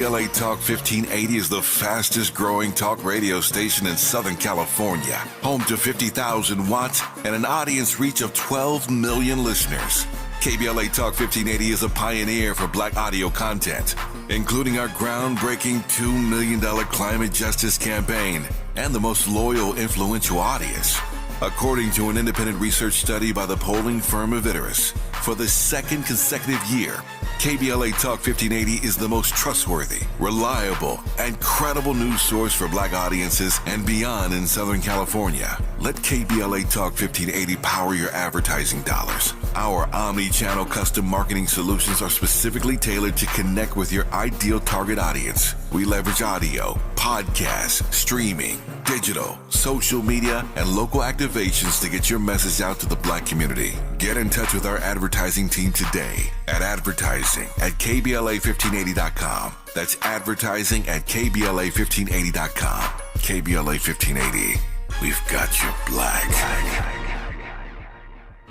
KBLA Talk 1580 is the fastest growing talk radio station in Southern California, home to 50,000 watts and an audience reach of 12 million listeners. KBLA Talk 1580 is a pioneer for Black audio content, including our groundbreaking $2 million climate justice campaign and the most loyal, influential audience. According to an independent research study by the polling firm Aviterus, for the second consecutive year, KBLA Talk 1580 is the most trustworthy, reliable, and credible news source for Black audiences and beyond in Southern California. Let KBLA Talk 1580 power your advertising dollars. Our omni-channel custom marketing solutions are specifically tailored to connect with your ideal target audience. We leverage audio, podcasts, streaming, digital, social media, and local activations to get your message out to the Black community. Get in touch with our advertising team today at advertising@KBLA1580.com. That's advertising at KBLA1580.com. KBLA 1580. We've got you Black.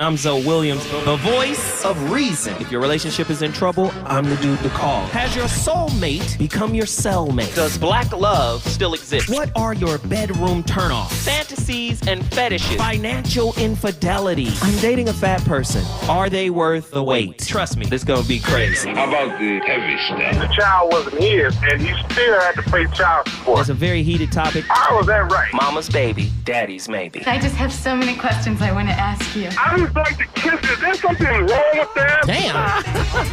I'm Zoe Williams, the voice of reason. If your relationship is in trouble, I'm the dude to call. Has your soulmate become your cellmate? Does Black love still exist? What are your bedroom turnoffs? Fantasies and fetishes. Financial infidelity. I'm dating a fat person. Are they worth the wait? Trust me, this gonna be crazy. How about the heavy stuff? The child wasn't his, and he still had to pay child support. It's a very heated topic. How was that right? Mama's baby, daddy's maybe. I just have so many questions I want to ask you. I just like to kiss it. There's something wrong with that. Damn.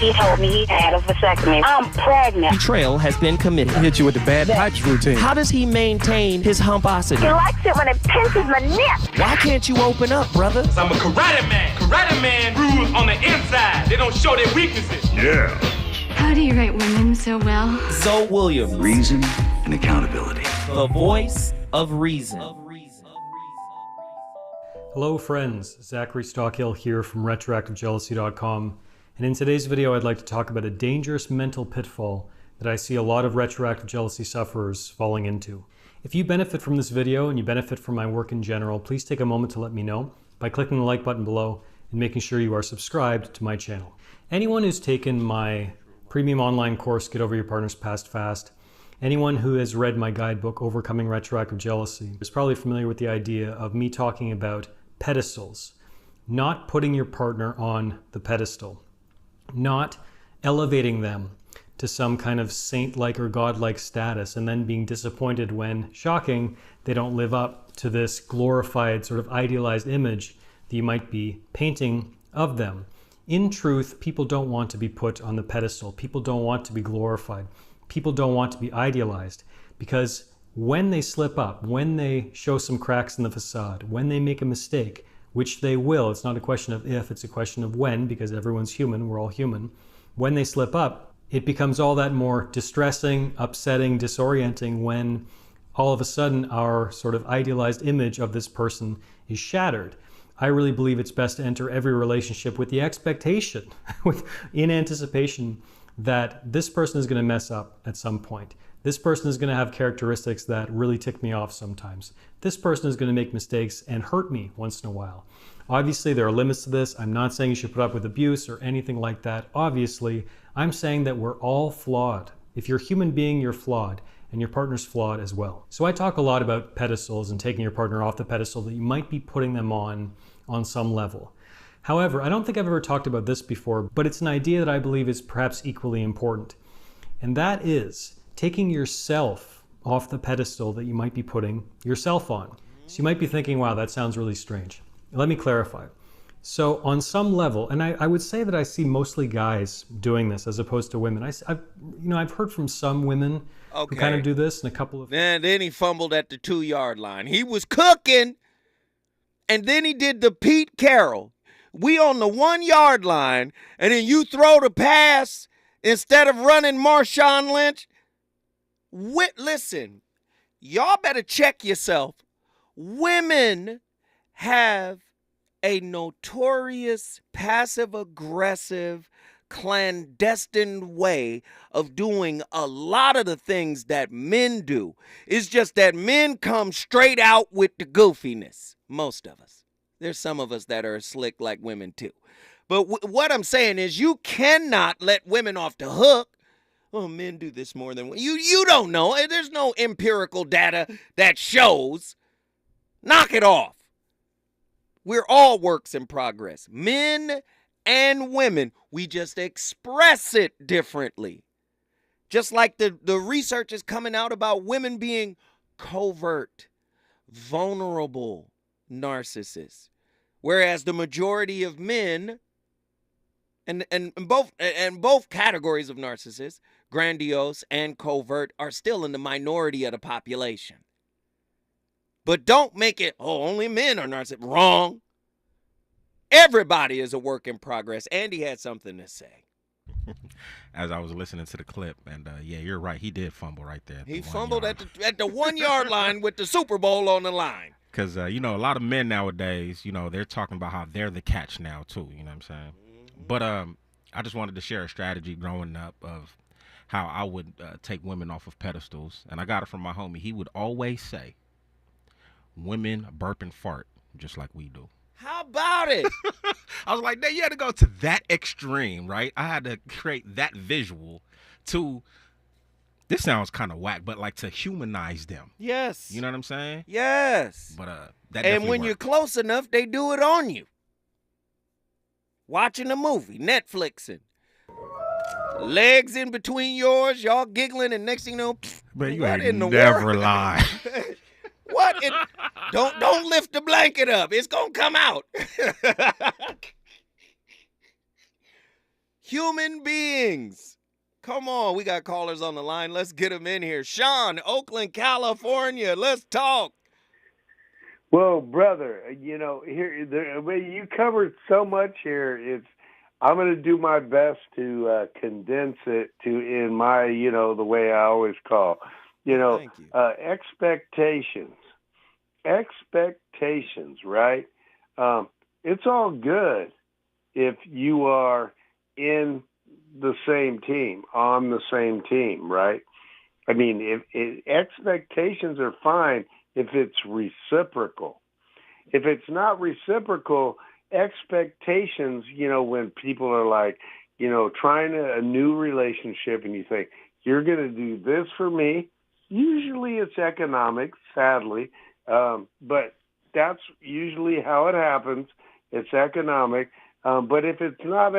He told me he had a vasectomy. I'm pregnant. Betrayal has been committed. Hit you with the bad pipes routine. How does he maintain his humposity? He likes it when it pinches my neck. Why can't you open up, brother? I'm a karate man. Karate man rules on the inside. They don't show their weaknesses. Yeah. How do you write women so well? Zoe Williams, Reason and accountability. the voice of reason. Hello friends, Zachary Stockhill here from retroactivejealousy.com, and in today's video I'd like to talk about a dangerous mental pitfall that I see a lot of retroactive jealousy sufferers falling into. If you benefit from this video and you benefit from my work in general, please take a moment to let me know by clicking the like button below and making sure you are subscribed to my channel. Anyone who's taken my premium online course, Get Over Your Partner's Past Fast, anyone who has read my guidebook, Overcoming Retroactive Jealousy, is probably familiar with the idea of me talking about pedestals, not putting your partner on the pedestal, not elevating them to some kind of saint-like or god-like status and then being disappointed when, shocking, they don't live up to this glorified sort of idealized image that you might be painting of them. In truth, people don't want to be put on the pedestal. People don't want to be glorified. People don't want to be idealized, because when they slip up, when they show some cracks in the facade, when they make a mistake, which they will, it's not a question of if, it's a question of when, because everyone's human, we're all human. When they slip up, it becomes all that more distressing, upsetting, disorienting when all of a sudden our sort of idealized image of this person is shattered. I really believe it's best to enter every relationship with the expectation, in anticipation that this person is going to mess up at some point. This person is going to have characteristics that really tick me off sometimes. This person is going to make mistakes and hurt me once in a while. Obviously, there are limits to this. I'm not saying you should put up with abuse or anything like that. Obviously, I'm saying that we're all flawed. If you're a human being, you're flawed, and your partner's flawed as well. So I talk a lot about pedestals and taking your partner off the pedestal that you might be putting them on some level. However, I don't think I've ever talked about this before, but it's an idea that I believe is perhaps equally important. And that is taking yourself off the pedestal that you might be putting yourself on. So you might be thinking, wow, that sounds really strange. Let me clarify. So on some level, and I would say that I see mostly guys doing this as opposed to women. I've heard from some women who kind of do this, and a couple of... Man, then he fumbled at the 2-yard line. He was cooking, and then he did the Pete Carroll. We on the 1-yard line, and then you throw the pass instead of running Marshawn Lynch. Listen, y'all better check yourself. Women have a notorious passive-aggressive, clandestine way of doing a lot of the things that men do. It's just that men come straight out with the goofiness. Most of us. There's some of us that are slick like women too. But what I'm saying is you cannot let women off the hook. well, men do this more than women. You don't know. There's no empirical data that shows. Knock it off. We're all works in progress. Men and women. We just express it differently. Just like the research is coming out about women being covert, vulnerable narcissists. Whereas the majority of men, and both categories of narcissists, grandiose and covert, are still in the minority of the population. But don't make it, only men are narcissists. Wrong. Everybody is a work in progress. Andy had something to say. As I was listening to the clip, and yeah, you're right. He did fumble right there. He fumbled at the 1 yard line with the Super Bowl on the line. Because, a lot of men nowadays, they're talking about how they're the catch now, too. You know what I'm saying? Mm-hmm. But I just wanted to share a strategy growing up of how I would take women off of pedestals. And I got it from my homie. He would always say, women burp and fart just like we do. How about it? I was like, you had to go to that extreme, right? I had to create that visual to, this sounds kind of whack, but like to humanize them. Yes. You know what I'm saying? Yes. But that and when worked. you're close enough, they do it on you. Watching a movie, Netflixing. Legs in between yours, y'all giggling, and next thing you know, but you ain't never lie. What? Don't lift the blanket up. It's going to come out. Human beings. Come on. We got callers on the line. Let's get them in here. Sean, Oakland, California. Let's talk. Well, brother, you covered so much here. I'm going to do my best to condense it in my, the way I always call. Thank you. Expectations, right? It's all good if you are in the same team, on the same team, right? I mean, if expectations are fine if it's reciprocal. If it's not reciprocal, expectations, when people are like, trying a new relationship and you think, you're going to do this for me. Usually it's economic, sadly, but that's usually how it happens. It's economic. But if it's not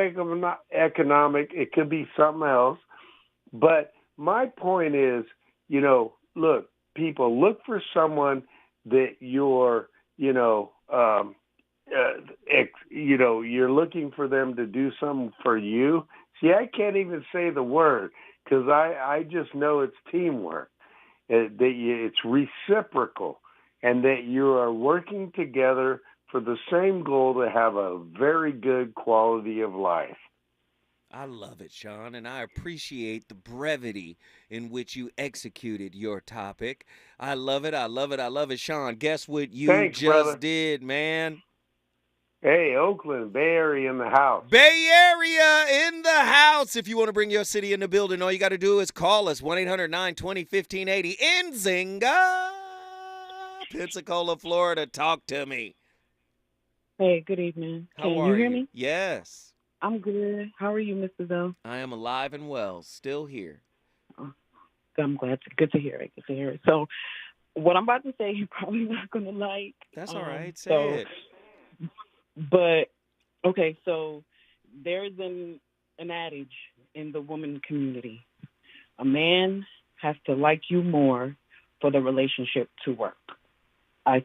economic, it could be something else. But my point is, look, people, look for someone that you're, you're looking for them to do something for you. See, I can't even say the word because I just know it's teamwork. It's reciprocal, and that you are working together for the same goal to have a very good quality of life. I love it, Sean, and I appreciate the brevity in which you executed your topic. I love it. I love it. I love it, Sean. Guess what you just did, man? Hey, Oakland, Bay Area in the house. Bay Area in the house. If you want to bring your city in the building, all you got to do is call us, 1-800-920-1580 in Zinga, Pensacola, Florida. Talk to me. Hey, good evening. How are you hear me? Yes. I'm good. How are you, Mr. Zoe? I am alive and well, still here. Oh, I'm glad. Good to hear it. Good to hear it. So what I'm about to say, you're probably not going to like. That's all right. Say it. But, okay, so there's an adage in the woman community. A man has to like you more for the relationship to work. I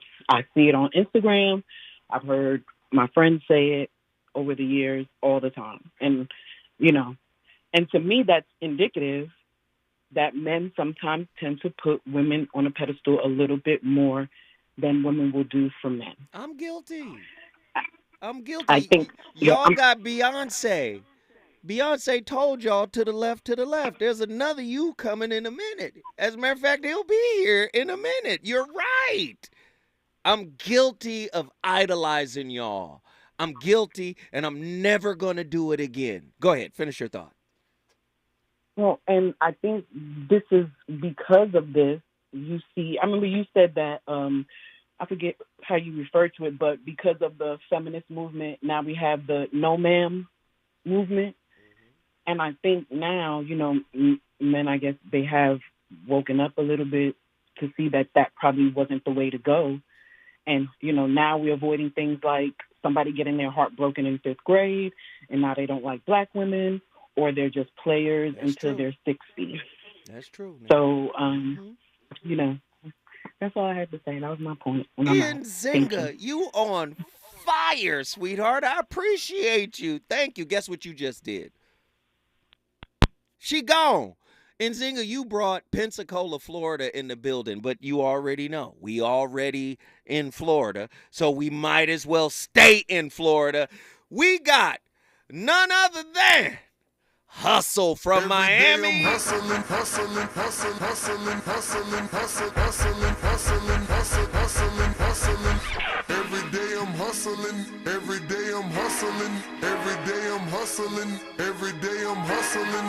see it on Instagram. I've heard my friends say it over the years all the time. And, and to me, that's indicative that men sometimes tend to put women on a pedestal a little bit more than women will do for men. I'm guilty. I think y'all got Beyonce. Beyonce told y'all to the left. There's another you coming in a minute. As a matter of fact, he'll be here in a minute. You're right. I'm guilty of idolizing y'all. I'm guilty, and I'm never going to do it again. Go ahead. Finish your thought. Well, and I think this is because of this. You see, I remember you said that, I forget how you refer to it, but because of the feminist movement, now we have the no ma'am movement. Mm-hmm. And I think now, men, I guess, they have woken up a little bit to see that probably wasn't the way to go. And, now we're avoiding things like somebody getting their heart broken in 5th grade, and now they don't like black women, or they're just players until they're 60. That's true. Man. So, that's all I had to say. That was my point. Ian Zinga, you on fire, sweetheart. I appreciate you. Thank you. Guess what you just did? She gone. Nzinga, you brought Pensacola, Florida in the building, but you already know. We already in Florida, so we might as well stay in Florida. We got none other than Hustle from Miami. Every day I'm hustling, every day I'm hustling, every day I'm hustling, every day I'm hustling, every day I'm hustling,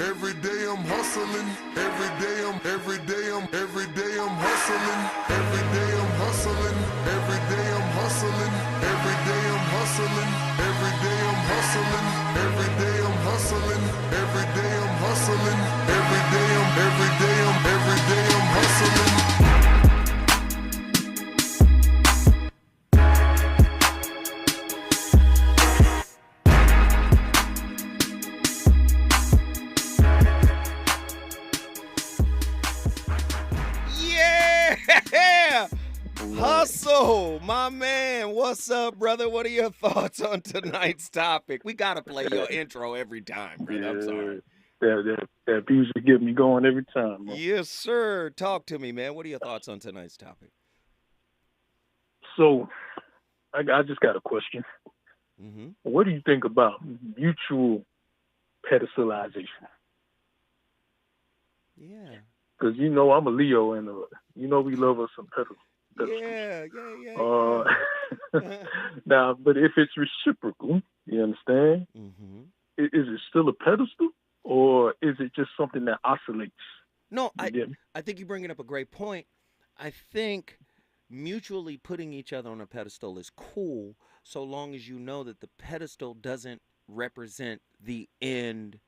every day I'm hustling, every day I'm every day I'm every day I'm hustling, every day I'm hustling, every day I'm hustling, every day I'm hustling, every day I'm hustling, every day I'm hustling, every day I'm hustling, every day I'm hustling. Hustle, my man. What's up, brother? What are your thoughts on tonight's topic? We got to play your intro every time, brother. I'm sorry. That music get me going every time, man. Yes, sir. Talk to me, man. What are your thoughts on tonight's topic? So, I just got a question. Mm-hmm. What do you think about mutual pedestalization? Yeah. Because, I'm a Leo, and, we love us some pedestals. Yeah. Now, but if it's reciprocal, you understand? Mm-hmm. Is it still a pedestal, or is it just something that oscillates? No, I think you're bringing up a great point. I think mutually putting each other on a pedestal is cool, so long as you know that the pedestal doesn't represent the end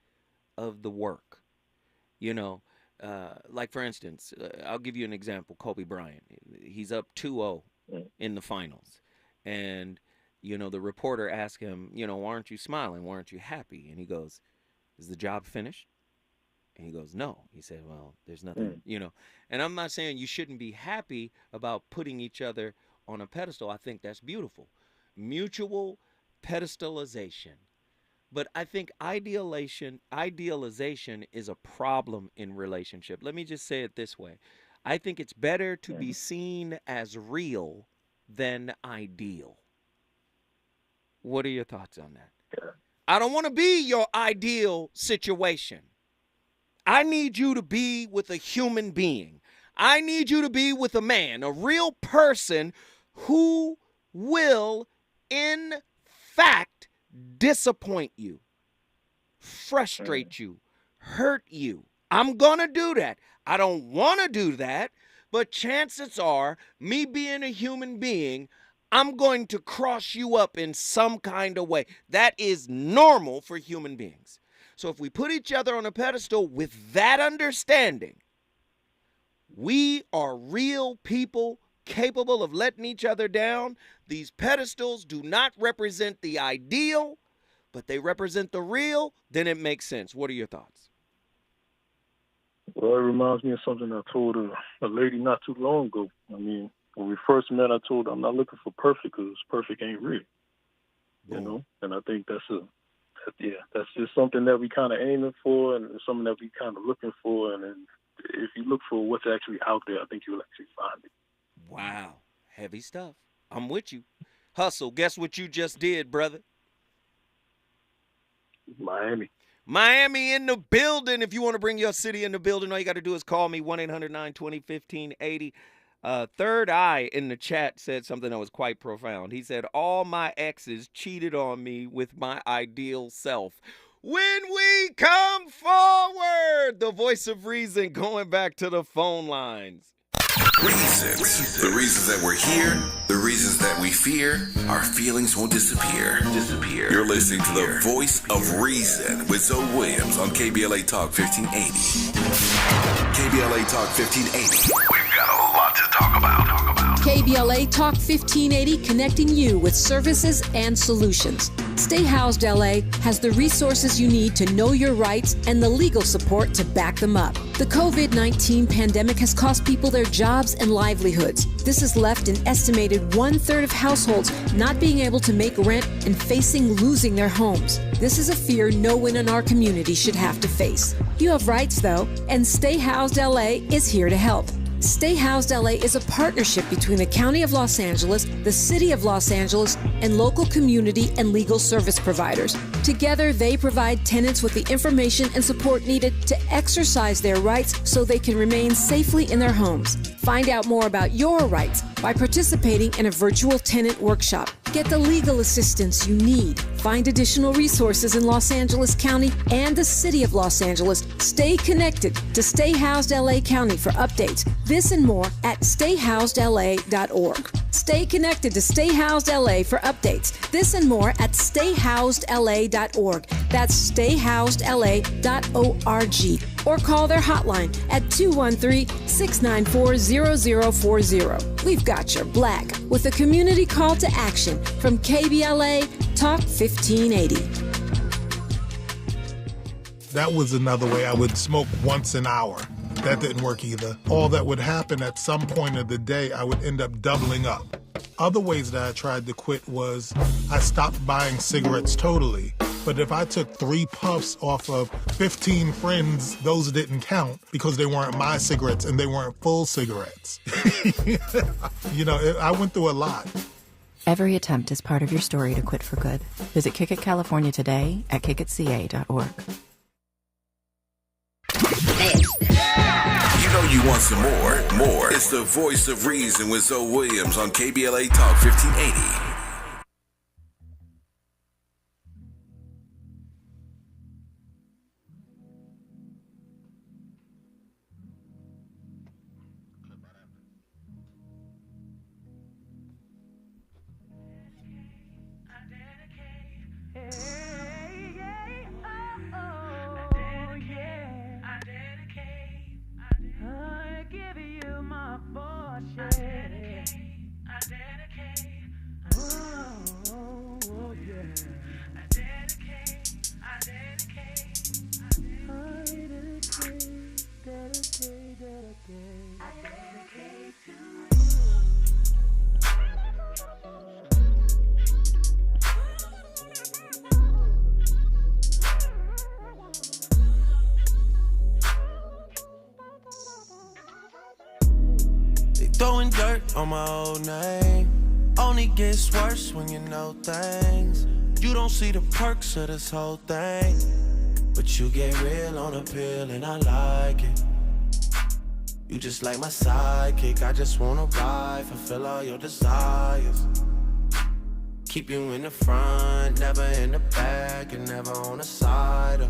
of the work. Like, for instance, I'll give you an example. Kobe Bryant, he's up 2-0 in the finals. And, the reporter asked him, why aren't you smiling? Why aren't you happy? And he goes, is the job finished? And he goes, no. He said, well, there's nothing, And I'm not saying you shouldn't be happy about putting each other on a pedestal. I think that's beautiful. Mutual pedestalization. But I think idealization is a problem in relationship. Let me just say it this way. I think it's better to be seen as real than ideal. What are your thoughts on that? Yeah. I don't want to be your ideal situation. I need you to be with a human being. I need you to be with a man, a real person who will, in fact, disappoint you, frustrate you, hurt you. I'm going to do that. I don't want to do that, but chances are, me being a human being, I'm going to cross you up in some kind of way. That is normal for human beings. So if we put each other on a pedestal with that understanding, we are real people capable of letting each other down. These pedestals do not represent the ideal, but they represent the real. Then it makes sense. What are your thoughts? Well, it reminds me of something I told a lady not too long ago. I mean, when we first met, I told her I'm not looking for perfect because perfect ain't real. And I think that's just something that we kind of aiming for, and something that we kind of looking for. And if you look for what's actually out there, I think you'll actually find it. Wow. Heavy stuff. I'm with you. Hustle, guess what you just did, brother? Miami in the building. If you want to bring your city in the building, all you got to do is call me, 1-800-920-1580. Third Eye in the chat said something that was quite profound. He said, all my exes cheated on me with my ideal self. When we come forward, the voice of reason going back to the phone lines. Reasons. The reasons that we're here, the reasons that we fear, our feelings won't disappear. You're listening to the voice of reason with Zoe Williams on KBLA Talk 1580. KBLA Talk 1580. We've got a lot to talk about. KBLA Talk 1580, connecting you with services and solutions. Stay Housed LA has the resources you need to know your rights and the legal support to back them up. The COVID-19 pandemic has cost people their jobs and livelihoods. This has left an estimated 1/3 of households not being able to make rent and facing losing their homes. This is a fear no one in our community should have to face. You have rights, though, and Stay Housed LA is here to help. Stay Housed LA is a partnership between the County of Los Angeles, the City of Los Angeles, and local community and legal service providers. Together, they provide tenants with the information and support needed to exercise their rights so they can remain safely in their homes. Find out more about your rights by participating in a virtual tenant workshop. Get the legal assistance you need. Find additional resources in Los Angeles County and the City of Los Angeles. Stay connected to Stay Housed LA County for updates. This and more at stayhousedla.org. Stay connected to Stay Housed LA for updates. This and more at stayhousedla.org. That's stayhousedla.org. Or call their hotline at 213-694-0040. We've got your black with a community call to action from KBLA Talk 1580. That was another way I would smoke once an hour. That didn't work either. All that would happen at some point of the day, I would end up doubling up. Other ways that I tried to quit was I stopped buying cigarettes totally. But if I took 3 puffs off of 15 friends, those didn't count because they weren't my cigarettes and they weren't full cigarettes. I went through a lot. Every attempt is part of your story to quit for good. Visit Kick It California today at kickitca.org. You know you want some more. It's the voice of reason with Zoe Williams on KBLA Talk 1580. Throwing dirt on my old name only gets worse when you know things. You don't see the perks of this whole thing, but you get real on a pill and I like it. You just like my sidekick, I just wanna ride, fulfill all your desires. Keep you in the front, never in the back, and never on the side.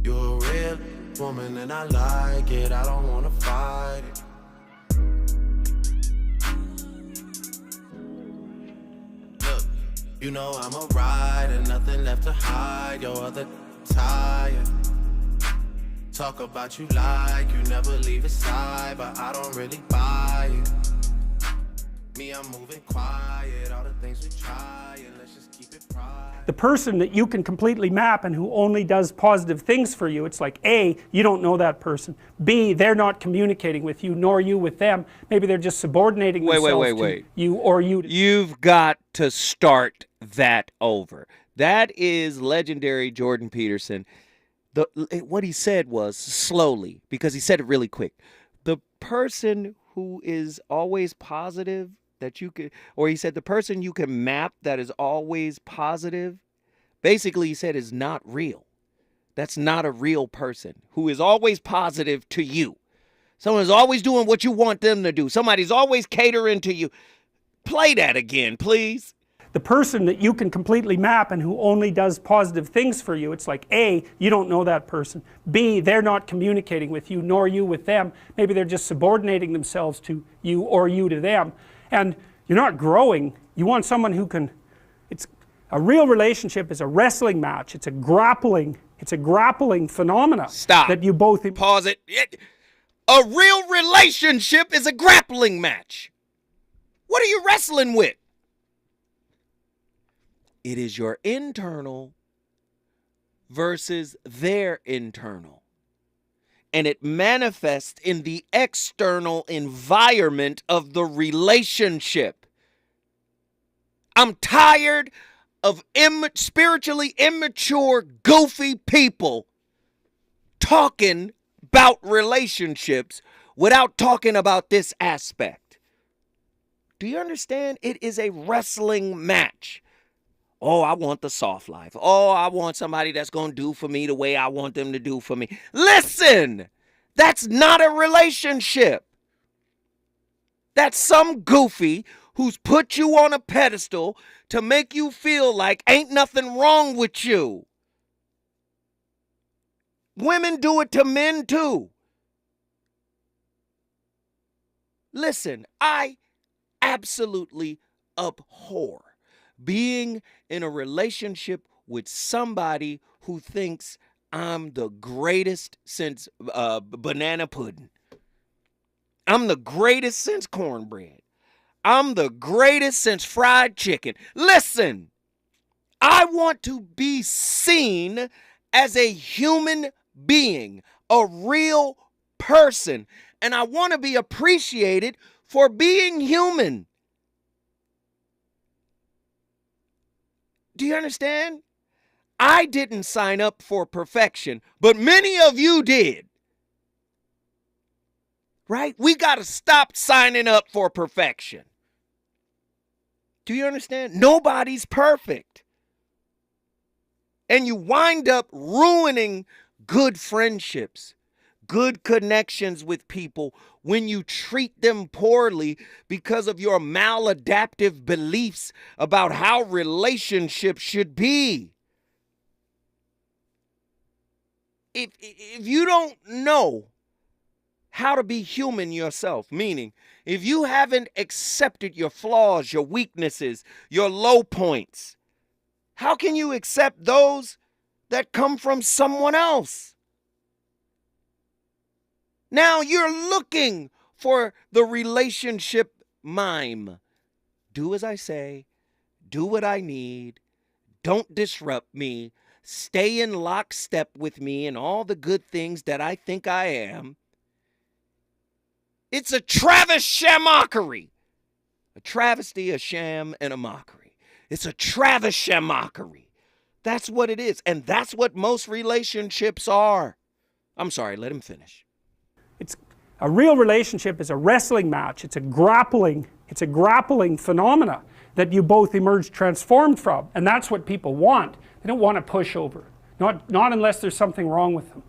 You a real woman and I like it, I don't wanna fight it. Look, you know I'm a rider, nothing left to hide, your other tired. Talk about you like you never leave his side, but I don't really buy it. Me, I'm moving quiet, all the things we try, and let's just keep it private. The person that you can completely map and who only does positive things for you, it's like A, you don't know that person. B, they're not communicating with you, nor you with them. Maybe they're just subordinating themselves to you or you. You've got to start that over. That is legendary Jordan Peterson. What he said was slowly, because he said it really quick. The person who is always positive that you could, or he said the person you can map that is always positive, basically he said is not real. That's not a real person who is always positive to you. Someone is always doing what you want them to do. Somebody's always catering to you. Play that again, please. the person that you can completely map and who only does positive things for you, it's like A, you don't know that person, B, they're not communicating with you nor you with them, maybe they're just subordinating themselves to you or you to them, and you're not growing. You want someone who can, it's a real relationship is a wrestling match, it's a grappling phenomena. Stop. That you both pause it. A real relationship is a grappling match. What are you wrestling with? It is your internal versus their internal. And it manifests in the external environment of the relationship. I'm tired of spiritually immature, goofy people talking about relationships without talking about this aspect. Do you understand? It is a wrestling match. Oh, I want the soft life. Oh, I want somebody that's going to do for me the way I want them to do for me. Listen, that's not a relationship. That's some goofy who's put you on a pedestal to make you feel like ain't nothing wrong with you. Women do it to men too. Listen, I absolutely abhor being in a relationship with somebody who thinks I'm the greatest since banana pudding. I'm the greatest since cornbread. I'm the greatest since fried chicken. Listen, I want to be seen as a human being, a real person, and I want to be appreciated for being human. Do you understand? I didn't sign up for perfection, but many of you did. Right? We got to stop signing up for perfection. Do you understand? Nobody's perfect. And you wind up ruining good friendships, good connections with people when you treat them poorly because of your maladaptive beliefs about how relationships should be. If you don't know how to be human yourself, meaning if you haven't accepted your flaws, your weaknesses, your low points, how can you accept those that come from someone else? Now you're looking for the relationship mime. Do as I say, do what I need, don't disrupt me, stay in lockstep with me and all the good things that I think I am. It's a Travis shamockery. A travesty, a sham, and a mockery. It's a Travis shamockery. That's what it is. And that's what most relationships are. I'm sorry, let him finish. It's a real relationship is a wrestling match. It's a grappling phenomena that you both emerge transformed from. And that's what people want. They don't want a pushover. Not unless there's something wrong with them.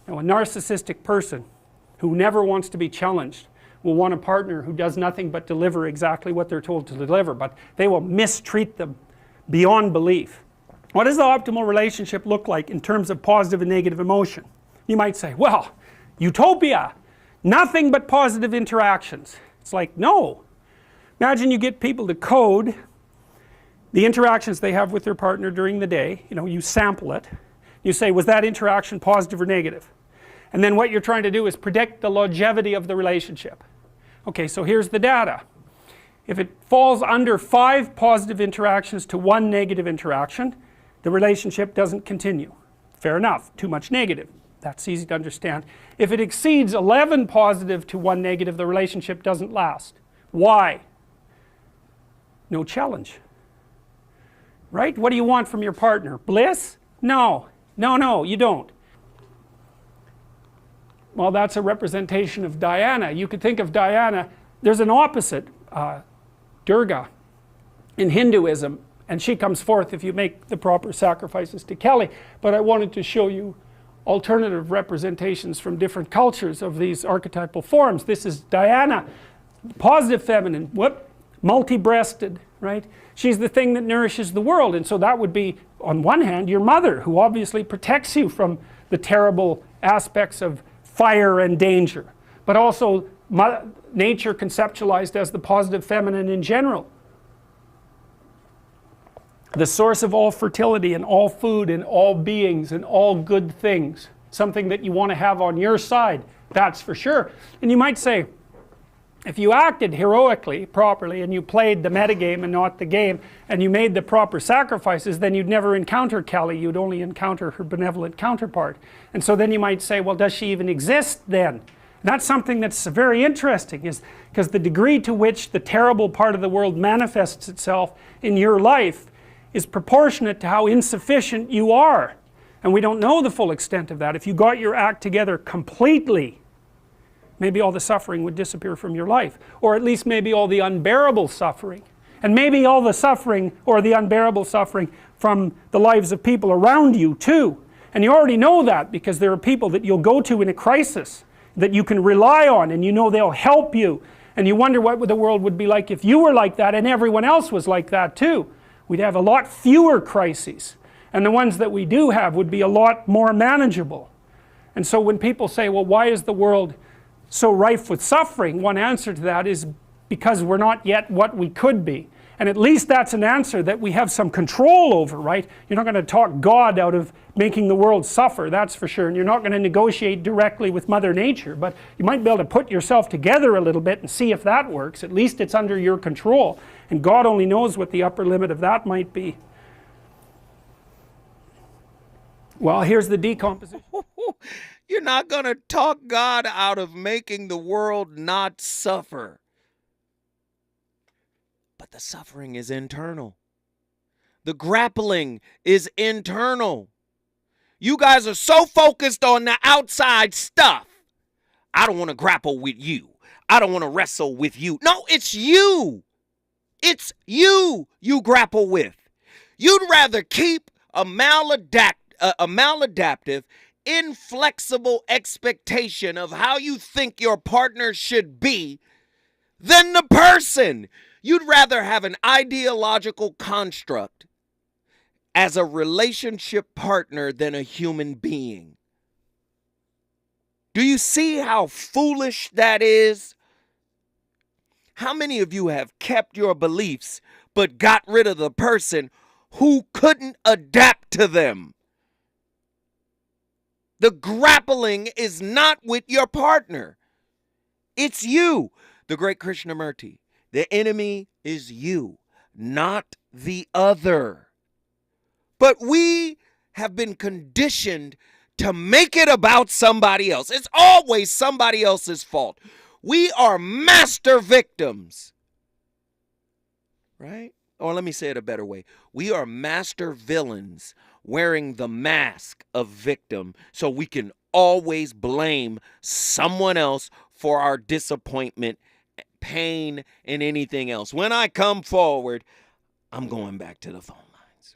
You know, a narcissistic person who never wants to be challenged will want a partner who does nothing but deliver exactly what they're told to deliver, but they will mistreat them beyond belief. What does the optimal relationship look like in terms of positive and negative emotion? You might say, well, utopia, nothing but positive interactions. It's like, no. Imagine you get people to code the interactions they have with their partner during the day. You know, you sample it. You say, was that interaction positive or negative? And then what you're trying to do is predict the longevity of the relationship. Okay, so here's the data. If it falls under 5 positive interactions to 1 negative interaction, the relationship doesn't continue. Fair enough, too much negative. That's easy to understand. If it exceeds 11 positive to 1 negative, the relationship doesn't last. Why? No challenge. Right? What do you want from your partner? Bliss? No. No, you don't. Well, that's a representation of Diana. You could think of Diana, there's an opposite, Durga, in Hinduism, and she comes forth if you make the proper sacrifices to Kali. But I wanted to show you alternative representations from different cultures of these archetypal forms. This is Diana, positive feminine, multi-breasted, right? She's the thing that nourishes the world. And so that would be, on one hand, your mother, who obviously protects you from the terrible aspects of fire and danger, but also nature conceptualized as the positive feminine in general. The source of all fertility and all food and all beings and all good things. Something that you want to have on your side, that's for sure. And you might say, if you acted heroically, properly, and you played the metagame and not the game, and you made the proper sacrifices, then you'd never encounter Kelly, you'd only encounter her benevolent counterpart. And so then you might say, well, does she even exist then? And that's something that's very interesting, is because the degree to which the terrible part of the world manifests itself in your life is proportionate to how insufficient you are. And we don't know the full extent of that. If you got your act together completely, maybe all the suffering would disappear from your life. Or at least maybe all the unbearable suffering. And maybe all the suffering or the unbearable suffering from the lives of people around you too. And you already know that because there are people that you'll go to in a crisis that you can rely on, and you know they'll help you. And you wonder what the world would be like if you were like that and everyone else was like that too. We'd have a lot fewer crises. And the ones that we do have would be a lot more manageable. And so when people say, well, why is the world so rife with suffering? One answer to that is because we're not yet what we could be. And at least that's an answer that we have some control over, right? You're not going to talk God out of making the world suffer, that's for sure. And you're not going to negotiate directly with Mother Nature. But you might be able to put yourself together a little bit and see if that works. At least it's under your control. And God only knows what the upper limit of that might be. Well, here's the decomposition. You're not going to talk God out of making the world not suffer. But the suffering is internal. The grappling is internal. You guys are so focused on the outside stuff. I don't want to grapple with you. I don't want to wrestle with you. No, it's you. It's you grapple with. You'd rather keep a maladaptive, inflexible expectation of how you think your partner should be than the person. You'd rather have an ideological construct as a relationship partner than a human being. Do you see how foolish that is? How many of you have kept your beliefs but got rid of the person who couldn't adapt to them? The grappling is not with your partner. It's you. The great Krishnamurti. The enemy is you, not the other. But we have been conditioned to make it about somebody else. It's always somebody else's fault. We are master victims. Right? Or let me say it a better way. We are master villains wearing the mask of victim so we can always blame someone else for our disappointment, pain, and anything else. When I come forward, I'm going back to the phone lines.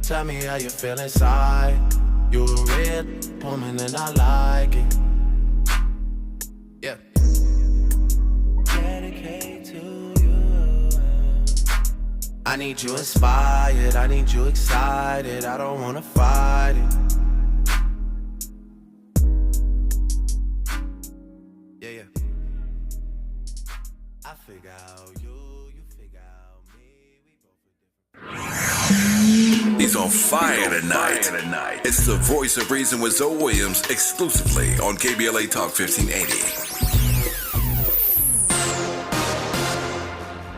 Tell me how you feel inside. You a real woman and I like it. Yeah. Dedicate to you. I need you inspired. I need you excited. I don't wanna fight it. He's on fire tonight. It's the Voice of Reason with Zoe Williams, exclusively on KBLA Talk 1580.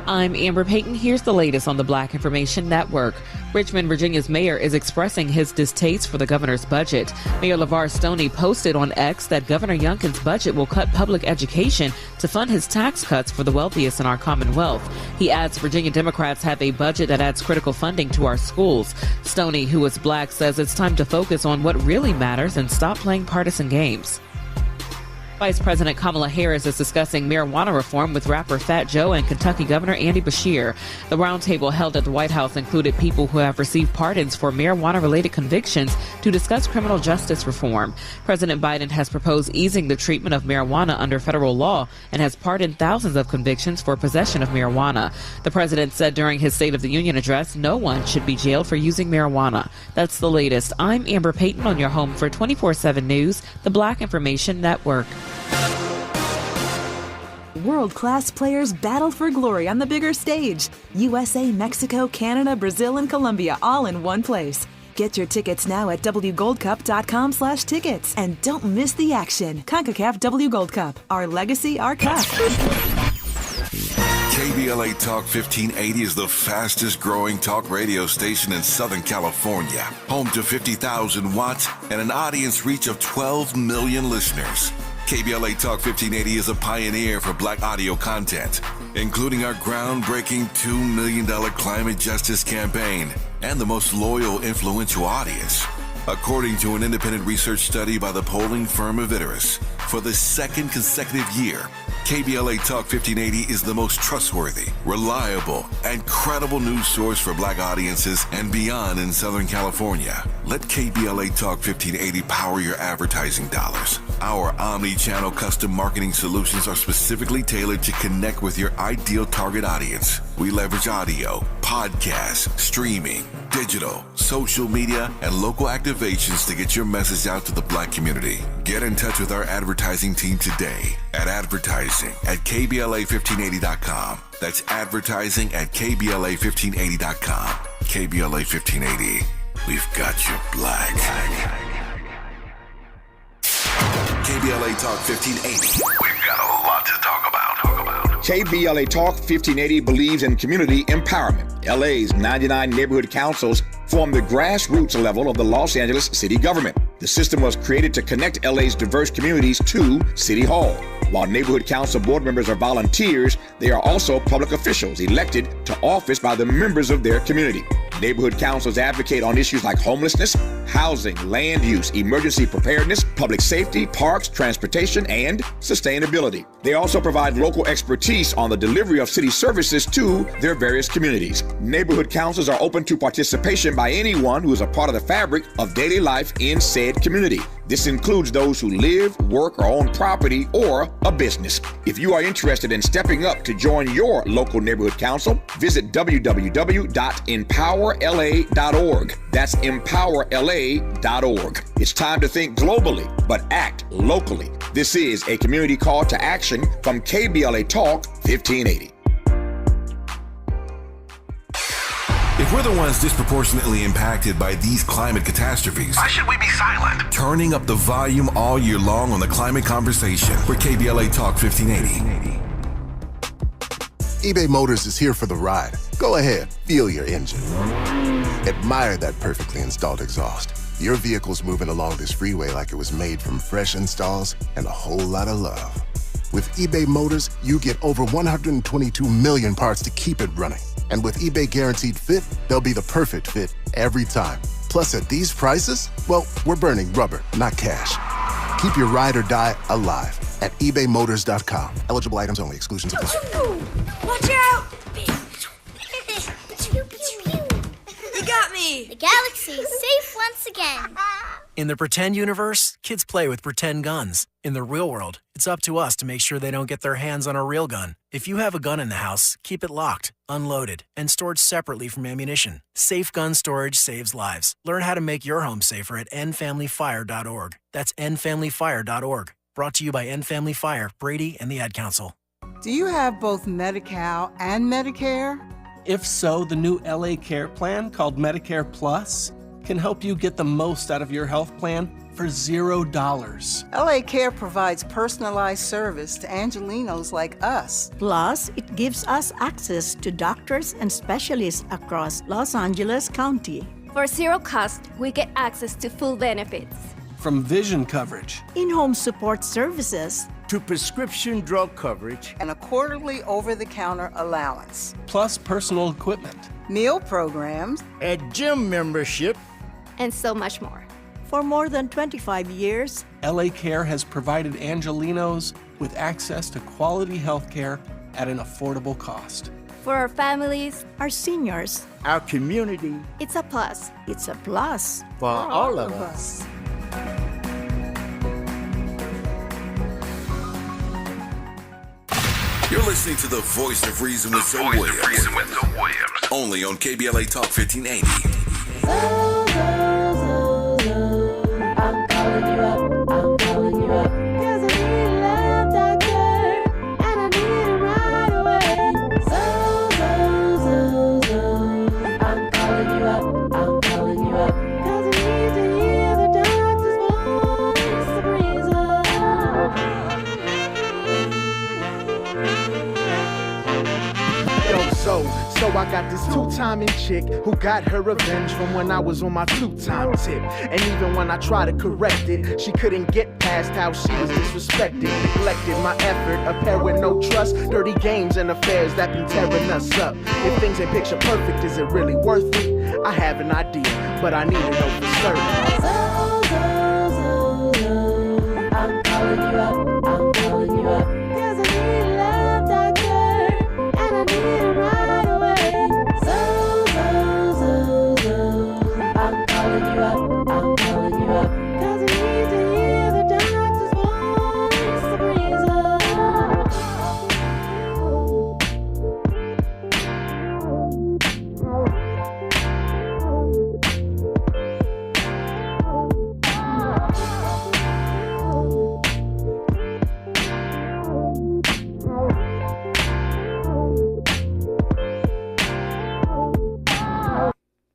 I'm Amber Payton. Here's the latest on the Black Information Network. Richmond, Virginia's mayor is expressing his distaste for the governor's budget. Mayor LeVar Stoney posted on X that Governor Youngkin's budget will cut public education to fund his tax cuts for the wealthiest in our Commonwealth. He adds Virginia Democrats have a budget that adds critical funding to our schools. Stoney, who is black, says it's time to focus on what really matters and stop playing partisan games. Vice President Kamala Harris is discussing marijuana reform with rapper Fat Joe and Kentucky Governor Andy Beshear. The roundtable held at the White House included people who have received pardons for marijuana-related convictions to discuss criminal justice reform. President Biden has proposed easing the treatment of marijuana under federal law and has pardoned thousands of convictions for possession of marijuana. The president said during his State of the Union address, no one should be jailed for using marijuana. That's the latest. I'm Amber Payton on your home for 24/7 News, the Black Information Network. World-class players battle for glory on the bigger stage. USA, Mexico, Canada, Brazil, and Colombia all in one place. Get your tickets now at wgoldcup.com/tickets. And don't miss the action. CONCACAF W Gold Cup. Our legacy, our cup. KBLA Talk 1580 is the fastest growing talk radio station in Southern California. Home to 50,000 watts and an audience reach of 12 million listeners. KBLA Talk 1580 is a pioneer for Black audio content, including our groundbreaking $2 million climate justice campaign and the most loyal, influential audience. According to an independent research study by the polling firm Aviterus, for the second consecutive year, KBLA Talk 1580 is the most trustworthy, reliable, and credible news source for Black audiences and beyond in Southern California. Let KBLA Talk 1580 power your advertising dollars. Our omni-channel custom marketing solutions are specifically tailored to connect with your ideal target audience. We leverage audio, podcasts, streaming, digital, social media, and local activations to get your message out to the Black community. Get in touch with our advertising team today at advertising@KBLA1580.com. That's advertising at KBLA1580.com. KBLA 1580. We've got you Black. KBLA Talk 1580. We've got a lot to talk about. KBLA Talk 1580 believes in community empowerment. LA's 99 neighborhood councils form the grassroots level of the Los Angeles city government. The system was created to connect LA's diverse communities to City Hall. While neighborhood council board members are volunteers, they are also public officials elected to office by the members of their community. Neighborhood councils advocate on issues like homelessness, housing, land use, emergency preparedness, public safety, parks, transportation, and sustainability. They also provide local expertise on the delivery of city services to their various communities. Neighborhood councils are open to participation by anyone who is a part of the fabric of daily life in said community. This includes those who live, work, or own property or a business. If you are interested in stepping up to join your local neighborhood council, visit www.empowerla.org. That's empowerla.org. It's time to think globally, but act locally. This is a community call to action from KBLA Talk 1580. If we're the ones disproportionately impacted by these climate catastrophes, why should we be silent? Turning up the volume all year long on the climate conversation for KBLA Talk 1580. eBay Motors is here for the ride. Go ahead, feel your engine. Admire that perfectly installed exhaust. Your vehicle's moving along this freeway like it was made from fresh installs and a whole lot of love. With eBay Motors, you get over 122 million parts to keep it running. And with eBay Guaranteed Fit, they'll be the perfect fit every time. Plus, at these prices, well, we're burning rubber, not cash. Keep your ride or die alive at ebaymotors.com. Eligible items only. Exclusions apply. Watch out! You got me! The galaxy is safe once again. In the pretend universe, kids play with pretend guns. In the real world, it's up to us to make sure they don't get their hands on a real gun. If you have a gun in the house, keep it locked, unloaded, and stored separately from ammunition. Safe gun storage saves lives. Learn how to make your home safer at endfamilyfire.org. That's endfamilyfire.org. Brought to you by End Family Fire, Brady, and the Ad Council. Do you have both Medi-Cal and Medicare? If so, the new LA Care plan called Medicare Plus can help you get the most out of your health plan for $0. LA Care provides personalized service to Angelinos like us. Plus, it gives us access to doctors and specialists across Los Angeles County. For zero cost, we get access to full benefits. From vision coverage, in-home support services, to prescription drug coverage, and a quarterly over-the-counter allowance. Plus personal equipment, meal programs, a gym membership, and so much more. For more than 25 years, LA Care has provided Angelinos with access to quality health care at an affordable cost. For our families, our seniors, our community, it's a plus. It's a plus for all of us. You're listening to the Voice of Reason with Zoe Williams. Only on KBLA Talk 1580. I'm calling you up, I'm calling you up. 'Cause I need a love doctor, and I need it right away. I'm calling you up, I'm calling you up. 'Cause I need to hear the doctor's voice of reason. Yo, so I got this two-timing chick who got her revenge from when I was on my two-time tip. And even when I tried to correct it, she couldn't get past how she was disrespected, neglected my effort, a pair with no trust, dirty games and affairs that been tearing us up. If things ain't picture perfect, is it really worth it? I have an idea, but I need to know for certain. I'm calling you up, I'm calling you up. 'Cause I need a love doctor, and I need it right away. I'm calling you up, I'm calling you up. 'Cause I need to hear the doctor's voice of reason.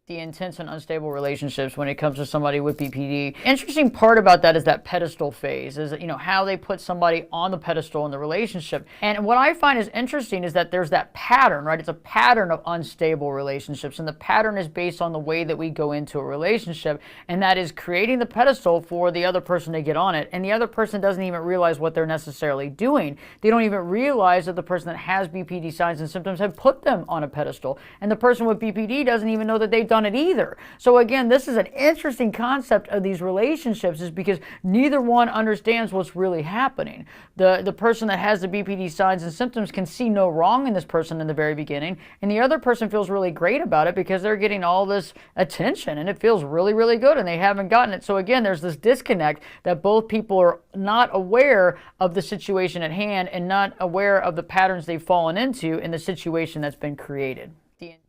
The intense and unstable relationships when it comes to somebody with BPD. Interesting part about that is that pedestal phase, is that, you know, how they put somebody on the pedestal in the relationship. And what I find is interesting is that there's that pattern, right? It's a pattern of unstable relationships, and the pattern is based on the way that we go into a relationship, and that is creating the pedestal for the other person to get on it, and the other person doesn't even realize what they're necessarily doing. They don't even realize that the person that has BPD signs and symptoms have put them on a pedestal, and the person with BPD doesn't even know that they've done it either. So again, this is an interesting concept of these relationships, is because neither one understands what's really happening. The person that has the BPD signs and symptoms can see no wrong in this person in the very beginning, and the other person feels really great about it because they're getting all this attention and it feels really, really good, and they haven't gotten it. So again, there's this disconnect that both people are not aware of the situation at hand and not aware of the patterns they've fallen into in the situation that's been created.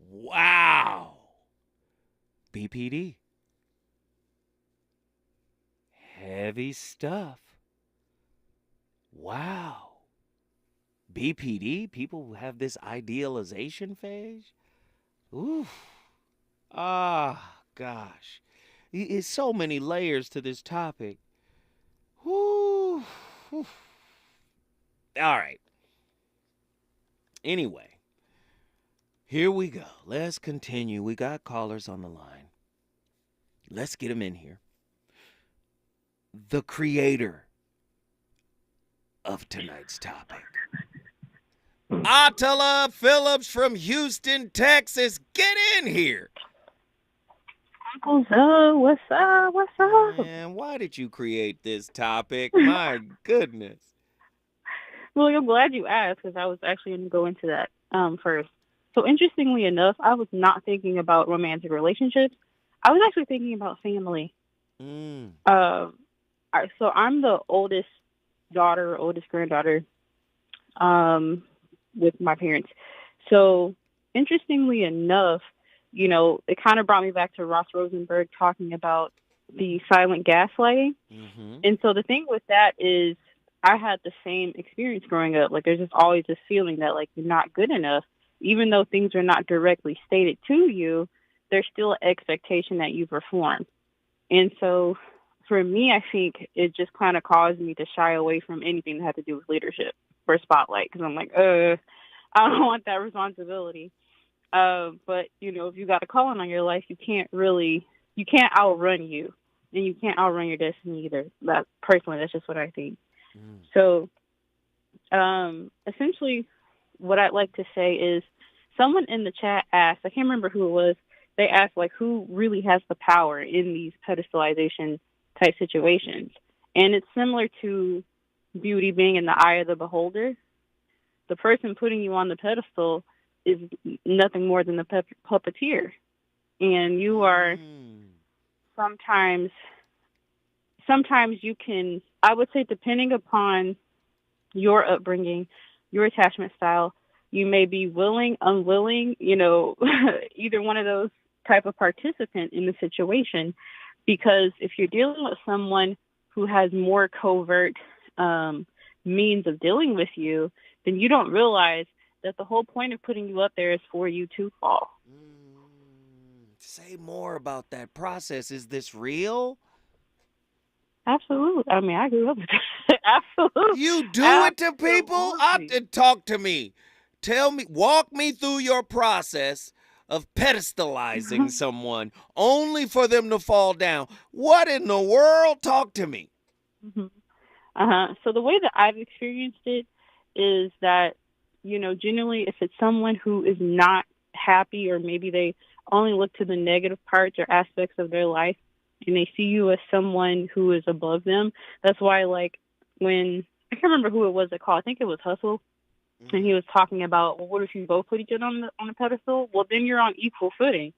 Wow. BPD. Heavy stuff. Wow. BPD, people who have this idealization phase. Oof. Ah, gosh. It's so many layers to this topic. Whew. All right. Anyway. Here we go. Let's continue. We got callers on the line. Let's get them in here. The creator of tonight's topic. Attila Phillips from Houston, Texas. Get in here. Uncle Zoe, what's up? What's up? Man, why did you create this topic? My goodness. Well, I'm glad you asked, because I was actually going to go into that first. So interestingly enough, I was not thinking about romantic relationships. I was actually thinking about family. So I'm the oldest daughter, oldest granddaughter with my parents. So interestingly enough, you know, it kind of brought me back to Ross Rosenberg talking about the silent gaslighting. And so the thing with that is I had the same experience growing up. Like, there's just always this feeling that, like, you're not good enough. Even though things are not directly stated to you, there's still an expectation that you perform. And so for me, I think it just kind of caused me to shy away from anything that had to do with leadership or spotlight, because I'm like, I don't want that responsibility. But, you know, if you got a calling on your life, you can't outrun you, and you can't outrun your destiny either. That, personally, that's just what I think. So essentially, what I'd like to say is, someone in the chat asked, I can't remember who it was, they asked, like, who really has the power in these pedestalization type situations. And it's similar to beauty being in the eye of the beholder. The person putting you on the pedestal is nothing more than the puppeteer. And you are sometimes you can, I would say, depending upon your upbringing, your attachment style, you may be willing, unwilling, either one of those type of participant in the situation. Because if you're dealing with someone who has more covert means of dealing with you, then you don't realize that the whole point of putting you up there is for you to fall. Say more about that process. Is this real? Absolutely. I mean, I grew up with that. Absolutely. You do it to people? Talk to me. Tell me, walk me through your process of pedestalizing someone only for them to fall down. What in the world? Talk to me. So the way that I've experienced it is that, generally if it's someone who is not happy, or maybe they only look to the negative parts or aspects of their life, and they see you as someone who is above them. That's why, like, when, I can't remember who it was that called, I think it was Hustle, and he was talking about, well, what if you both put each other on the pedestal? Well, then you're on equal footing.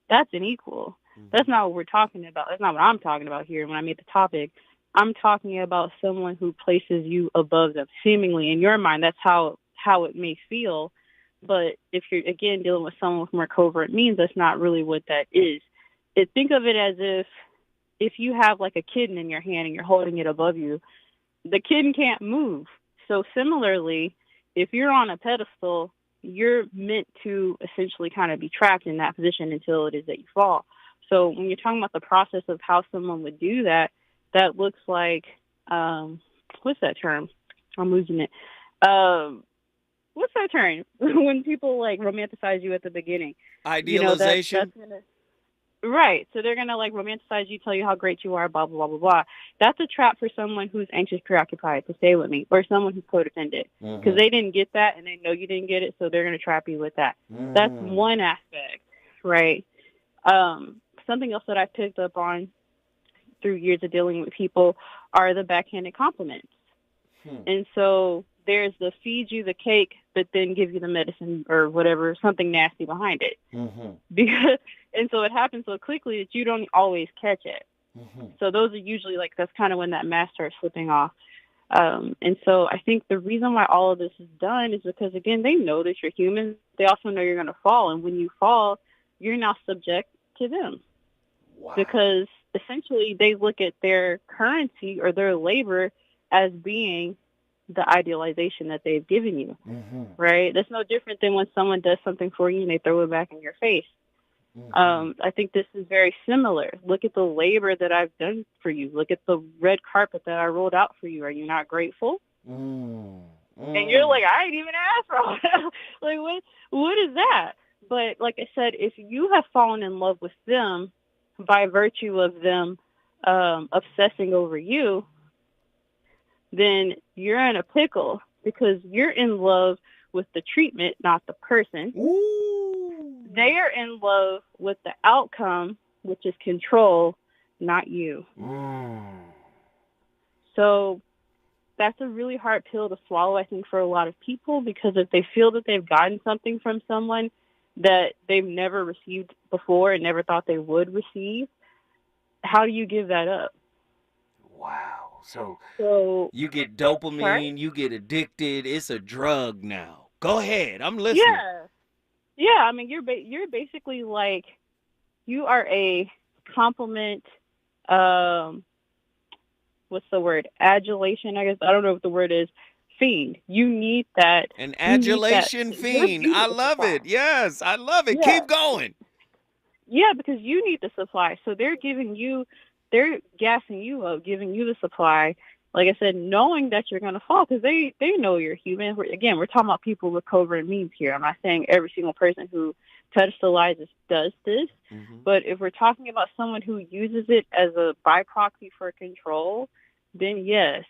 That's an equal. That's not what we're talking about. That's not what I'm talking about here when I made the topic. I'm talking about someone who places you above them. Seemingly, in your mind, that's how it may feel. But if you're, again, dealing with someone with more covert means, that's not really what that is. Think of it as if you have like a kitten in your hand and you're holding it above you, the kitten can't move. So similarly, if you're on a pedestal, you're meant to essentially kind of be trapped in that position until it is that you fall. So when you're talking about the process of how someone would do that, that looks like, what's that term? I'm losing it. What's that term? When people like romanticize you at the beginning. Idealization? Right. So they're going to like romanticize you, tell you how great you are, blah, blah, blah, blah, blah. That's a trap for someone who's anxious, preoccupied, to stay with me, or someone who's codependent. Because they didn't get that and they know you didn't get it, so they're going to trap you with that. That's one aspect, right? Something else that I picked up on through years of dealing with people are the backhanded compliments. And so there's the feed you the cake, but then give you the medicine or whatever, something nasty behind it. And so it happens so quickly that you don't always catch it. So those are usually like, that's kind of when that mask starts slipping off. And so I think the reason why all of this is done is because, again, they know that you're human. They also know you're going to fall. And when you fall, you're now subject to them. Because essentially they look at their currency or their labor as being the idealization that they've given you, right? That's no different than when someone does something for you and they throw it back in your face. I think this is very similar. Look at the labor that I've done for you. Look at the red carpet that I rolled out for you. Are you not grateful? And you're like, I ain't even asked for all that. Like, what is that? But like I said, if you have fallen in love with them by virtue of them obsessing over you, then you're in a pickle because you're in love with the treatment, not the person. They are in love with the outcome, which is control, not you. So that's a really hard pill to swallow, I think, for a lot of people, because if they feel that they've gotten something from someone that they've never received before and never thought they would receive, how do you give that up? Wow. So you get dopamine, you get addicted. It's a drug now. Go ahead. I'm listening. Yeah. I mean, you're basically like, you are a compliment. What's the word? Adulation, I guess. I don't know what the word is. Fiend. You need that. An adulation fiend. I love it. Yes, I love it. Yeah. Keep going. Yeah, because you need the supply. So they're gassing you up, giving you the supply. Like I said, knowing that you're going to fall, because they know you're human. We're talking about people with covert means here. I'm not saying every single person who pedestalizes does this, but if we're talking about someone who uses it as a by proxy for control, then yes,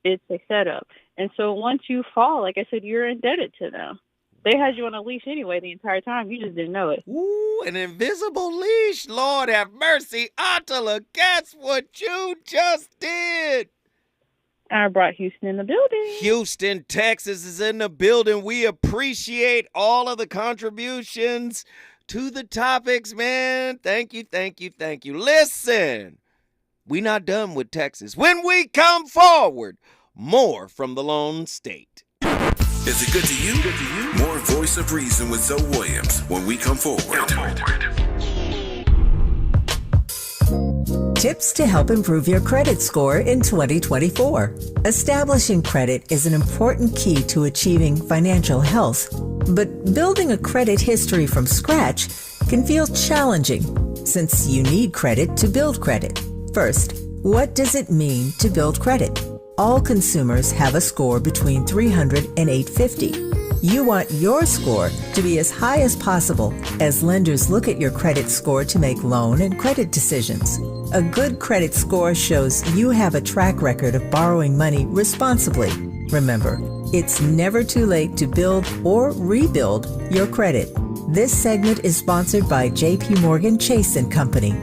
it's a setup. And so once you fall, like I said, you're indebted to them. They had you on a leash anyway the entire time. You just didn't know it. Ooh, an invisible leash. Lord have mercy. Attila, guess what you just did? I brought Houston in the building. Houston, Texas is in the building. We appreciate all of the contributions to the topics, man. Thank you, thank you, thank you. Listen, we not done with Texas. When we come forward, more from the Lone State. Is it good to you? More Voice of Reason with Zoe Williams when we come forward. Tips to help improve your credit score in 2024. Establishing credit is an important key to achieving financial health, but building a credit history from scratch can feel challenging since you need credit to build credit. First, what does it mean to build credit? All consumers have a score between 300 and 850. You want your score to be as high as possible as lenders look at your credit score to make loan and credit decisions. A good credit score shows you have a track record of borrowing money responsibly. Remember, it's never too late to build or rebuild your credit. This segment is sponsored by JP Morgan Chase & Company.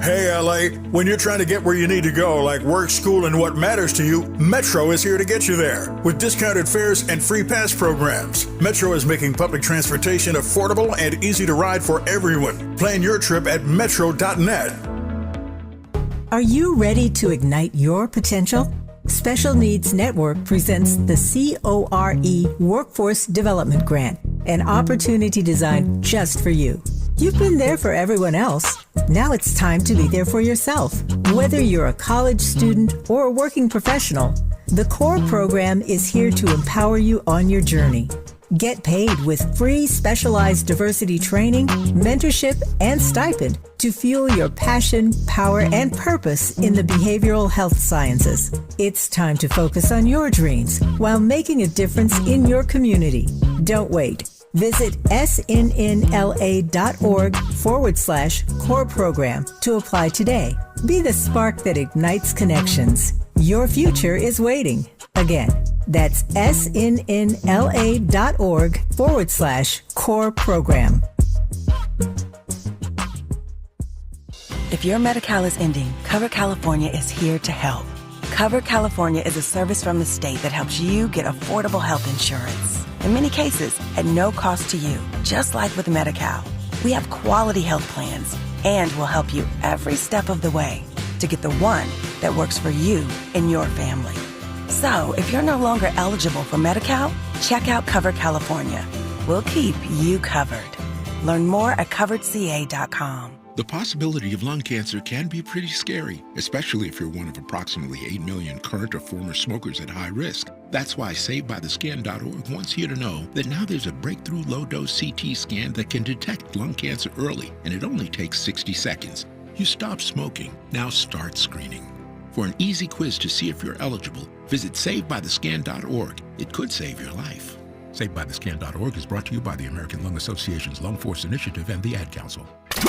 Hey, LA, when you're trying to get where you need to go, like work, school, and what matters to you, Metro is here to get you there. With discounted fares and free pass programs, Metro is making public transportation affordable and easy to ride for everyone. Plan your trip at metro.net. Are you ready to ignite your potential? Special Needs Network presents the CORE Workforce Development Grant, an opportunity designed just for you. You've been there for everyone else. Now it's time to be there for yourself. Whether you're a college student or a working professional, the CORE program is here to empower you on your journey. Get paid with free specialized diversity training, mentorship, and stipend to fuel your passion, power, and purpose in the behavioral health sciences. It's time to focus on your dreams while making a difference in your community. Don't wait. Visit snnla.org/core program to apply today. Be the spark that ignites connections. Your future is waiting. Again, that's snnla.org/core program. If your Medi-Cal is ending, Cover California is here to help. Cover California is a service from the state that helps you get affordable health insurance. In many cases, at no cost to you, just like with Medi-Cal. We have quality health plans and will help you every step of the way to get the one that works for you and your family. So, if you're no longer eligible for Medi-Cal, check out Cover California. We'll keep you covered. Learn more at coveredca.com. The possibility of lung cancer can be pretty scary, especially if you're one of approximately 8 million current or former smokers at high risk. That's why SaveByTheScan.org wants you to know that now there's a breakthrough low-dose CT scan that can detect lung cancer early, and it only takes 60 seconds. You stop smoking, now start screening. For an easy quiz to see if you're eligible, visit SaveByTheScan.org. It could save your life. SaveByTheScan.org is brought to you by the American Lung Association's Lung Force Initiative and the Ad Council. You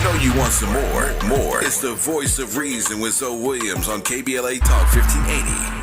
know you want some more. More. It's the Voice of Reason with Zoe Williams on KBLA Talk 1580.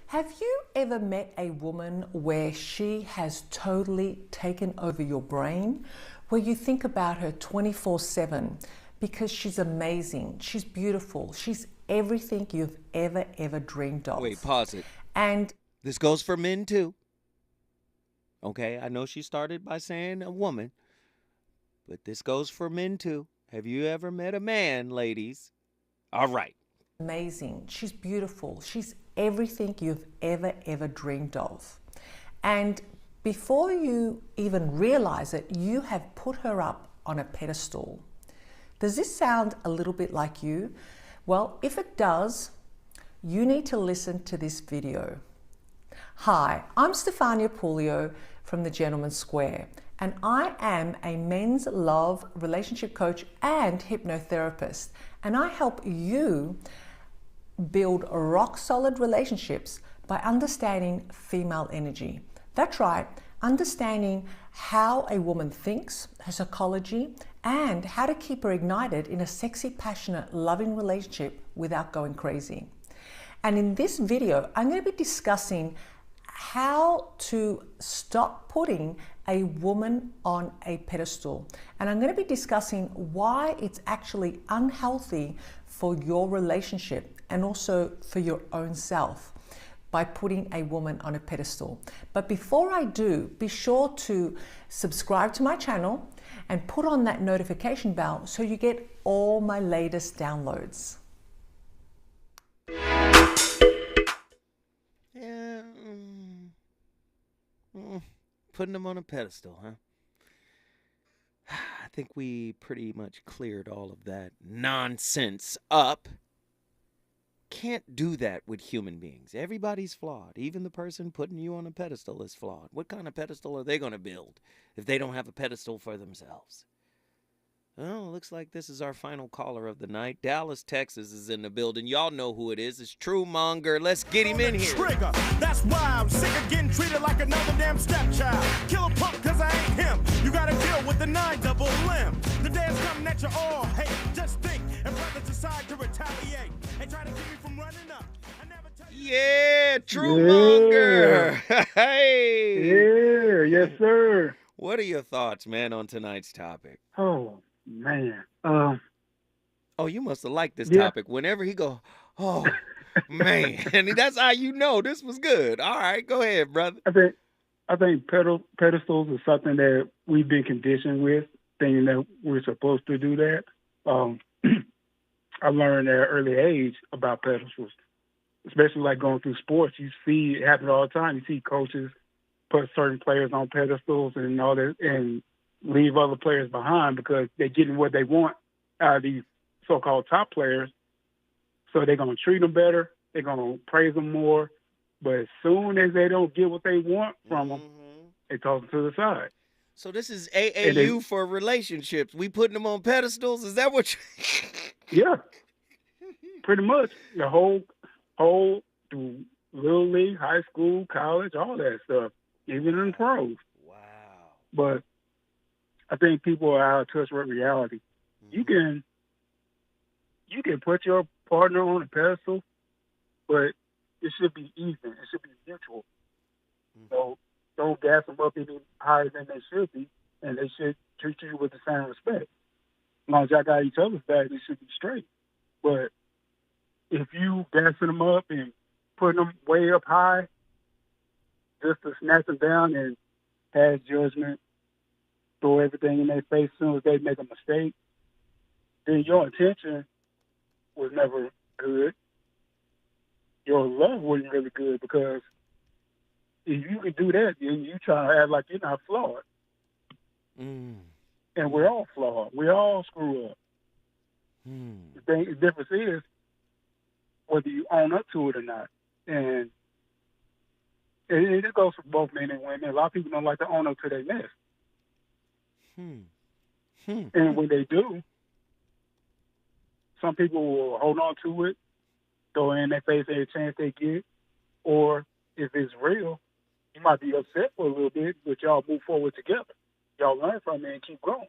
Have you ever met a woman where she has totally taken over your brain, where you think about her 24/7 because she's amazing, she's beautiful, she's everything you've ever dreamed of? Wait, pause it. And this goes for men too. Okay, I know she started by saying a woman, but this goes for men too. Have you ever met a man, ladies? All right. Amazing, she's beautiful, she's everything you've ever dreamed of. And before you even realize it, you have put her up on a pedestal. Does this sound a little bit like you? Well, if it does, you need to listen to this video. Hi, I'm Stefania Pulio from The Gentleman Square, and I am a men's love relationship coach and hypnotherapist, and I help you build rock solid relationships by understanding female energy. That's right, understanding how a woman thinks, her psychology, and how to keep her ignited in a sexy, passionate, loving relationship without going crazy. And in this video, I'm going to be discussing how to stop putting a woman on a pedestal. And I'm going to be discussing why it's actually unhealthy for your relationship and also for your own self by putting a woman on a pedestal. But before I do, be sure to subscribe to my channel and put on that notification bell so you get all my latest downloads. Yeah, putting them on a pedestal, huh? I think we pretty much cleared all of that nonsense up. Can't do that with human beings. Everybody's flawed. Even the person putting you on a pedestal is flawed. What kind of pedestal are they going to build if they don't have a pedestal for themselves? Well, looks like this is our final caller of the night. Dallas, Texas is in the building. Y'all know who it is. It's True Monger. Let's get him in here. Trigger. That's why I'm sick of getting treated like another damn stepchild. Kill a punk cause I ain't him. You gotta deal with the 9 double limb. The day is coming that you all hate. Just think, if brothers decide to retaliate and try to keep me from running up. Yeah, True Monger. Hey. Yeah, yes, sir. What are your thoughts, man, on tonight's topic? Oh, man. Oh, you must have liked this topic. Whenever he go, oh, man. And that's how you know this was good. All right, go ahead, brother. I think pedestals is something that we've been conditioned with, thinking that we're supposed to do that. I learned at an early age about pedestals, especially like going through sports. You see it happen all the time. You see coaches put certain players on pedestals and all that, and leave other players behind because they're getting what they want out of these so-called top players. So they're going to treat them better. They're going to praise them more. But as soon as they don't get what they want from them, they toss them to the side. So this is AAU for relationships. We putting them on pedestals? Is that what you... Yeah, pretty much. The whole through Little League, high school, college, all that stuff, even in pros. Wow. But I think people are out of touch with reality. You can put your partner on a pedestal, but it should be even. It should be mutual. So don't gas them up any higher than they should be, and they should treat you with the same respect. As long as y'all got each other's back, it should be straight. But if you gassing them up and putting them way up high just to snatch them down and pass judgment, throw everything in their face as soon as they make a mistake, then your intention was never good. Your love wasn't really good, because if you can do that, then you try to act like you're not flawed. And we're all flawed. We all screw up. The difference is whether you own up to it or not. And it goes for both men and women. A lot of people don't like to own up to their mess. And when they do, some people will hold on to it, throw it in their face every chance they get. Or if it's real, you might be upset for a little bit, but y'all move forward together. Y'all learn from it and keep growing.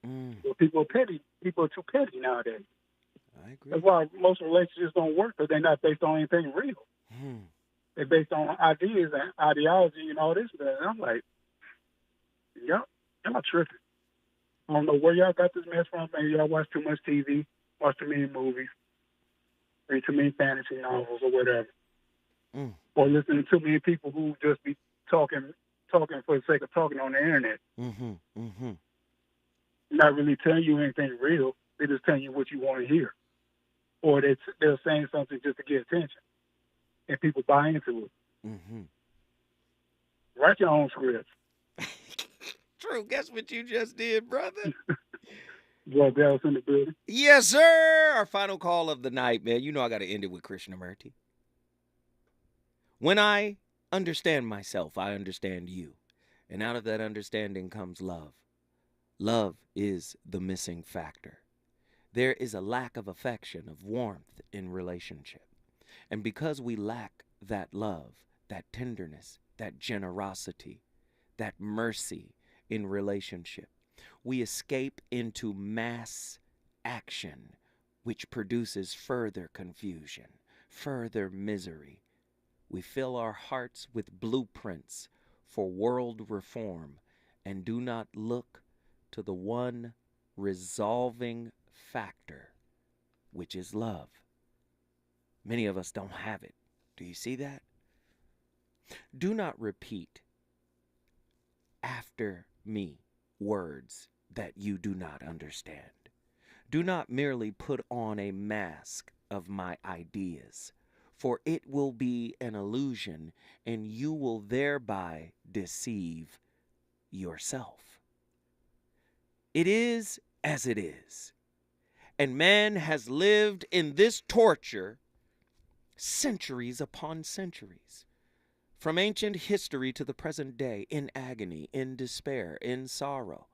But people are petty. People are too petty nowadays. I agree. That's why most relationships don't work, because they're not based on anything real. They're based on ideas and ideology and all this stuff. And I'm like, y'all tripping. I don't know where y'all got this mess from. Maybe y'all watch too much TV, watch too many movies, read too many fantasy novels or whatever. Or listen to too many people who just be talking for the sake of talking on the internet. Not really telling you anything real. They're just telling you what you want to hear. Or they're saying something just to get attention. And people buy into it. Write your own scripts. True. Guess what you just did, brother? Well, Dallas in the building. Yes, sir. Our final call of the night, man. You know I got to end it with Krishnamurti. When I understand myself, I understand you. And out of that understanding comes love. Love is the missing factor. There is a lack of affection, of warmth in relationship. And because we lack that love, that tenderness, that generosity, that mercy in relationship, we escape into mass action, which produces further confusion, further misery. We fill our hearts with blueprints for world reform and do not look to the one resolving factor, which is love. Many of us don't have it. Do you see that? Do not repeat after me words that you do not understand. Do not merely put on a mask of my ideas, for it will be an illusion, and you will thereby deceive yourself. It is as it is, and man has lived in this torture centuries upon centuries, from ancient history to the present day, in agony, in despair, in sorrow.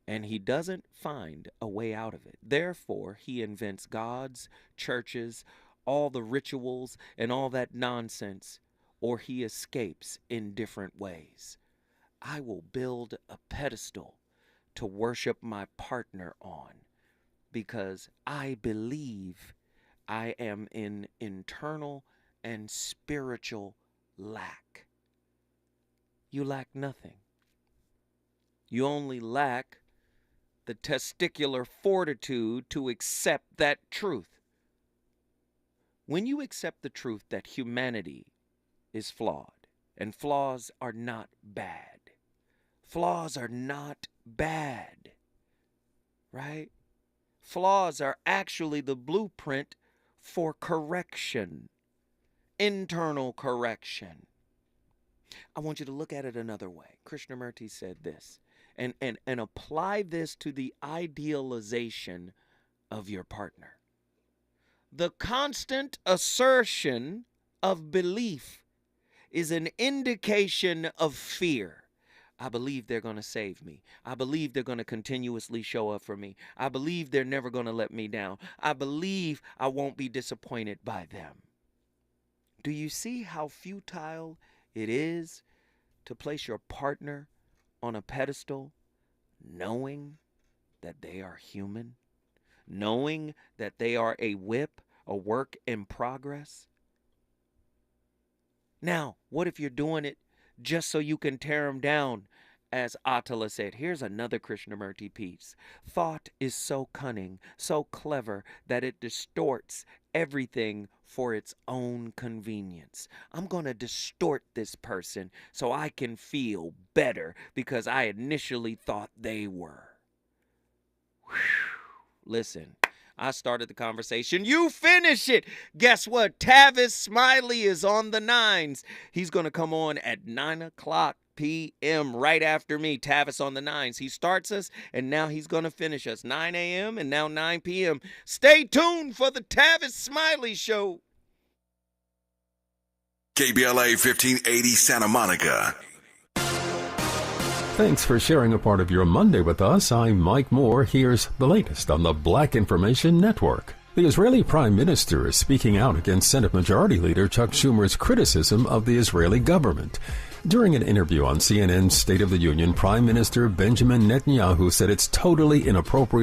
And he doesn't find a way out of it. Therefore, he invents gods, churches, all the rituals, and all that nonsense, or he escapes in different ways. I will build a pedestal to worship my partner on, because I believe I am in internal and spiritual lack. You lack nothing. You only lack the testicular fortitude to accept that truth. When you accept the truth that humanity is flawed, and flaws are not bad. Flaws are not bad, right? Flaws are actually the blueprint for correction, internal correction. I want you to look at it another way. Krishnamurti said this, and apply this to the idealization of your partner. The constant assertion of belief is an indication of fear. I believe they're going to save me. I believe they're going to continuously show up for me. I believe they're never going to let me down. I believe I won't be disappointed by them. Do you see how futile it is to place your partner on a pedestal, knowing that they are human, knowing that they are a whip, a work in progress? Now, what if you're doing it just so you can tear them down? As Attila said, here's another Krishnamurti piece. Thought is so cunning, so clever, that it distorts everything for its own convenience. I'm going to distort this person so I can feel better because I initially thought they were. Whew. Listen, I started the conversation. You finish it. Guess what? Tavis Smiley is on the 9s. He's going to come on at 9:00 p.m. right after me. Tavis on the 9s. He starts us, and now he's going to finish us. 9 a.m. and now 9 p.m. Stay tuned for the Tavis Smiley Show. KBLA 1580 Santa Monica. Thanks for sharing a part of your Monday with us. I'm Mike Moore. Here's the latest on the Black Information Network. The Israeli Prime Minister is speaking out against Senate Majority Leader Chuck Schumer's criticism of the Israeli government. During an interview on CNN's State of the Union, Prime Minister Benjamin Netanyahu said it's totally inappropriate